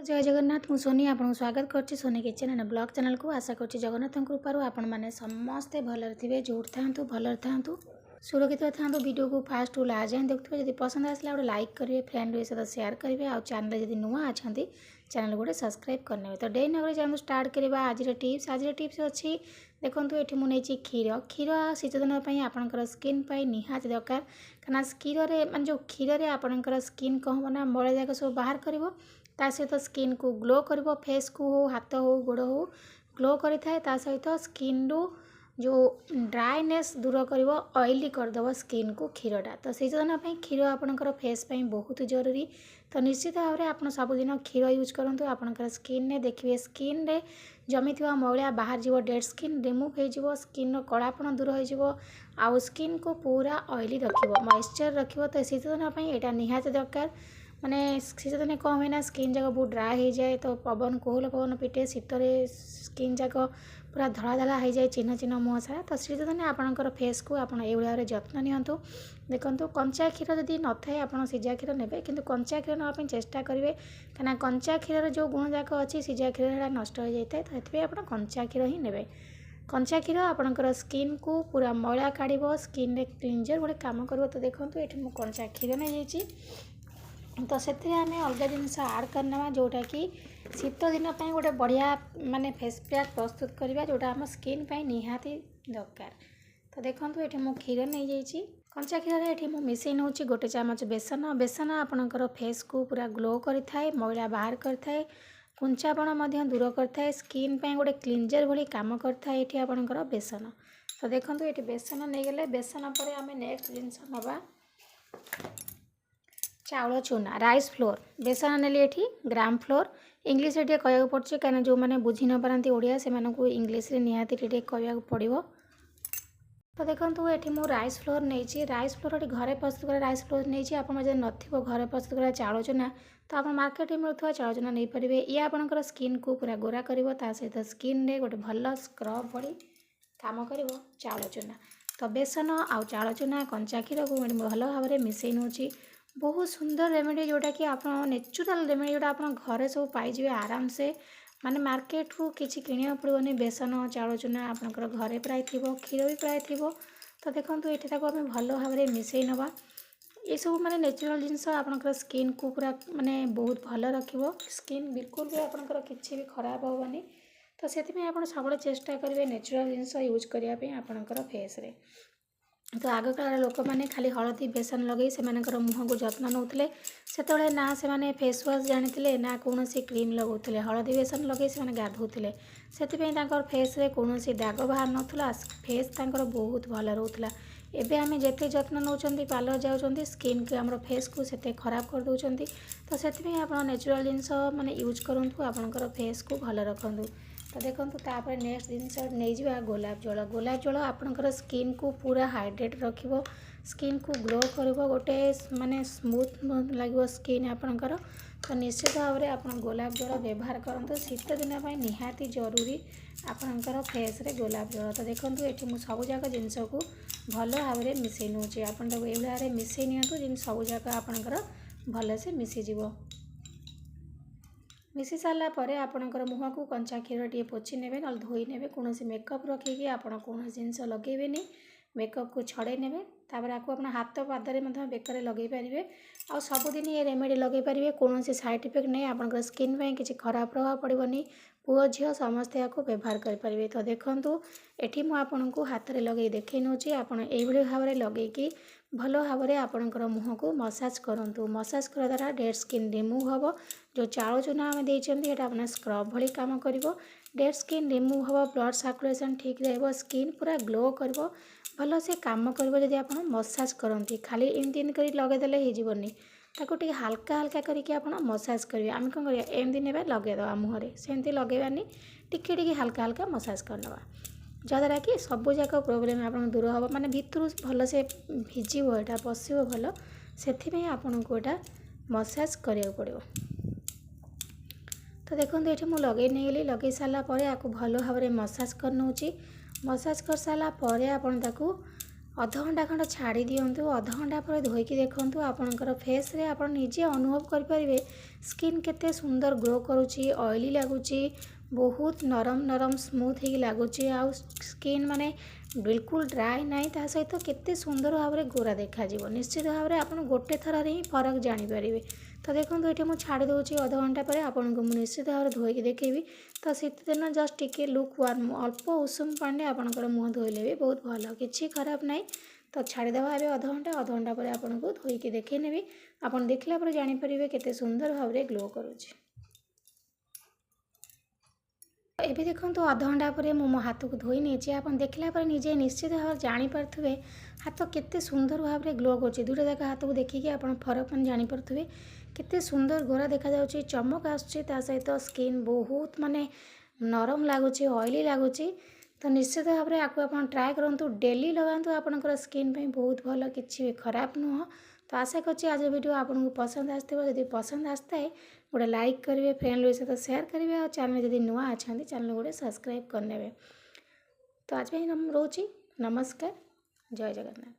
जय जगन्नाथ मु सोनी आपन स्वागत करछि Soni kitchen and blog channel को। आशा करछि जगन्नाथ कृपारू आपण माने समस्ते भलर थिबे, जोर थांतु भलर थांतु सुरक्षित थांतु। वीडियो को फास्ट टू लास्ट जाए देखुथिबे। जदि पसंद आसला गोटे लाइक करिवे, फ्रेंड के साथ शेयर करिवे, आ चैनल जदि नुआ अछंती चैनल गोटे सब्सक्राइब करनेबे। तो डे नगर चैनल स्टार्ट करबा। आज रे टिप्स अछि देखंतु। एठी मु नेछि क्षीर शीत दिन पई आपनकर स्किन पई निहात दरकार। कना क्षीर रे माने जो क्षीर रे आपनकर स्किन कहबो ना मळे जाक सब बाहर करबो, ता सहित स्किन को ग्लो करिवो। फेस को हो, हाथ हो, गोड़ हो ग्लो करि थाए। ता सहित स्किन रो जो ड्राइनेस दूर करिवो, ऑयली कर दबो स्किन को क्षीरटा। तो से दिन पे क्षीर आपनकर फेस पे बहुत जरूरी। तो निश्चित भाव में आप सबुदिन क्षीर यूज करंतु। आपनकर स्किन रे देखिए, स्किन रे जमी थिबा मैला बाहर जीवो, डेड स्किन रिमूव हो जीवो, स्किन रो कलापण दूर हो जीवो, आ स्किन को पूरा ऑयली रखिवो, मॉइस्चर रखिवो। तो शीत दिन पे एटा निहात दरकार। माने शीत दिन कौन हुए ना, स्किन जाक बहुत ड्राए हो जाए। तो पवन कोहल पवन पिटे शीतर स्किन जाक पूरा धड़ा धड़ा हो जाए, चिन्ह चिन्ह मुह सारा। तो शीत दिन आपंकर फेस को आप भाव जत्न नियंतु। देखो कंचा क्षीर जदि न थाए आप सीझा क्षीर नेबे, किंतु कंचा क्षीर नापी चेष्टा करेंगे, कहीं कंचा क्षीर जो गुण जाक अच्छी सीझा क्षीर नष्ट हो जाए। तो ये आप कंचा क्षीर ही नेबे। कंचा क्षीर आपंकर स्किन को पूरा मैला काढ़, स्किन रे क्लींजर गोटे कम कर। तो देखो ये मुझे कंचा क्षीर नहीं जाइए। तो से आम अलग जिनस आड करना जोटा कि शीत दिन पर गोटे बढ़िया माने फेस पैक प्रस्तुत करवा, जोटा आम स्किन पे निहाती दरकार। तो देखो ये मुझे क्षीर नहीं जाइए। कंचा क्षीर ये मुझे मिसई नौ गोटे चामच बेसन। बेसन आपणकर फेस को पूरा ग्लो करें, मैला बाहर करए, कुंचापण दूर करए, स्किन पे गोटे क्लींजर भली काम करए ये आपणकर बेसन। तो देखो ये बेसन नहीं गले। बेसन पर आम नेक्स्ट जिनस नवा चाउल चूना, राइस फ्लोर। बेसन नेली एठी ग्राम फ्लोर। इंग्लिश रे कहया पड़छ, कहीं जो मैंने बुझी न पारती ओडिया से इंग्लिश रे निहाती कहया पड़ो। तो देखो ये मुझे राइस फ्लोर नहीं। राइस फ्लोर घरे प्रस्तुत कर राइस फ्लोर नहीं। आप नथिबो घरे प्रस्तुत कर चाउल चूना, तो आप मार्केट में मिलूँ चाउल चूना नहीं पारे। ये आपंकर स्किन को पूरा गोरा करिवो, ता सहित स्किन रे गोटे भल स्क्रब भली काम करिवो चाउल चूना। तो बेसन आउ चाउल चूना कंचा क्षीर को भल भाव में मिसई नौची। बहुत सुंदर रेमेडी जोटा कि आप नेचुरल रेमेडी जोटा आप घरे सब पाइबे आराम से। माने मार्केट रू किसी किणा पड़ोनी। बेसन चाउल चूना आपंकर घरे प्राय थी, क्षीर भी प्राय थी। तो देखो ये आम भल भाव में मिसई नवा। ये सब माने नेचुरल जिनस आपंकर स्किन को पूरा माने बहुत भल रखिवो। स्किन बिल्कुल भी आपंकर किसी भी खराब होबनी। तो से आप सब चेष्टा करेंगे नेचुरल जिनस यूज करने आपंकर फेस रे। तो आग काल लोक मैंने खाली हलदी बेसन लगे से मुह को जत्न नौते। से ना से फेस वाश जानी ना कौन क्रीम लगाते, हलदी बेसन लगे से गाधोले। से फेस रे कौन दाग बाहर नाला, फेस तांकर बहुत भल रोला। एबे आम जिते जत्न नौ पार्लर जाऊँ, स्किन के आम फेस को से खराब कर दौरान। तो से आप नेचुरल जिनस माने यूज करूँ, आपंकर फेस को भल रखु। तो देखो तापर नेक्स्ट जिनस नहीं जावा गोलाप जल। गोलाप जल आपंकर स्किन को पूरा हाइड्रेट रखिवो, स्किन को ग्लो करिवो, गोटे माने स्मूथ लगे स्किन आपंकर। तो निश्चित भाव में आप गोलाप जल व्यवहार करूँ। शीत दिन पर निहाती जरूरी आपंकर फेस रे गोलाप जल। तो देखो ये मुझे सबूक जिनस को भल भाव में मिसई नौचे। आप भाव मिसई नि सबूक आपंकर भल से मिसीज। मिसी सारा पर आपणकर मुह को कंचा क्षीर टे पोछि नेबे, न धोई नेबे। कौन मेकअप रखिकी आपण कौन जिनस लगेबेनी, मेकअप को छड़े नेबे। तापर आपको अपना हाथ पादरे बेकर लगे पारे। आ सबुदिन ये रेमेडी लगे पारे, कौन साइड इफेक्ट नहीं। आपंकर स्किन पे किसी खराब प्रभाव पड़ोनी। पुओ झील समस्ते आपको व्यवहार करेंगे। तो देखूँ ये मुझे हाथ में लगे देखे नौ। आपड़ी भाव में लगे भल भाव में आपंकर मुह को मसाज करूँ। मसाज कर द्वारा डेड स्किन रिमूव हम। जो चाउल चूना आम देते अपना स्क्रब भली काम कर। डेड स्किन रिमूव हम, ब्लड सर्कुलेशन ठीक रहा, स्किन पूरा ग्लो कर भल से कम कर। जब आप मसाज करती खाली एमती कर लगेदेले होनी, ताको टे हल्का हल्का करके आप मसाज करेंगे। आम कौन कर एमती ने लगेदवा मुहरे, सेमती लगेबानी, टिके टिके हल्का हल्का मसाज करनवा, जद्वारा कि सबूक प्रोब्लेम आप दूर हम। माने भितर भल से भिजिब, यहाँ पशिब भल, से आपन को यहाँ मसाज करा पड़ो। तो देखो ये मुझे लगे नहीं गली। लगे सारापर आपको भल भाव में मसाज कर नौची। मसाज कर सारापर आपको अधघंटा खंड छाड़ी दिंतु। अधघंटा पर धोईकी देखु आपणकर फेस रे आप निजे अनुभव करेंगे स्किन केते सुंदर ग्लो करुच्ची, ऑयली लगुच, बहुत नरम नरम स्मूथ ही लगुच। आउ स्किन माने बिल्कुल ड्राई नहीं, ता सहित केते सुंदर भाव में गोरा देखा निश्चित भाव में आप गोटे थर ही फरक जानीपर। तो देखो ये मुझे छाड़ी दूसरी अधघंटा पर आपन को निश्चित भाव में धोईकी देखेबी। तो शीत दिन जस्ट टिके लुक वार्म अल्प उषुम पानी आपंकर मुँह धोइले भी बहुत भल, किसी खराब नहीं। तो छाड़ीदेवा ए अधघंटा पर आपन को धोईकी देखे नेबी। आपन देखला पर जानीपर केते सुंदर भाव में ग्लो करुच्ची। एबे देखो अधघंटा पर मो हाथ को धोई नहीं आप देखला पर निजे निश्चित भाव जानीपे हाथ केते सुंदर भाव में ग्लो कर। दुटा जाक हाथ को देखिए आप फरक मैंने जानीपे केते सुंदर गोरा देखा जाउची, चमक आसुची, ता सहित स्किन बहुत माने नरम लगुच, ऑयली लगुच। तो निश्चित भाव में आपको आप ट्राए करूँ, डेली लगातु, आपंकर स्किन पे बहुत भल, किसी खराब नुह। तो आशा करछि आज वीडियो आपको पसंद आसथिबो। जदि पसंद आसताए गोटे लाइक करेंगे, फ्रेंड सहित शेयर करेंगे, और चैनल जदि नुआ अच्छा चैनल गोटे सब्सक्राइब करने। तो आज रोची नमस्कार, जय जगन्नाथ।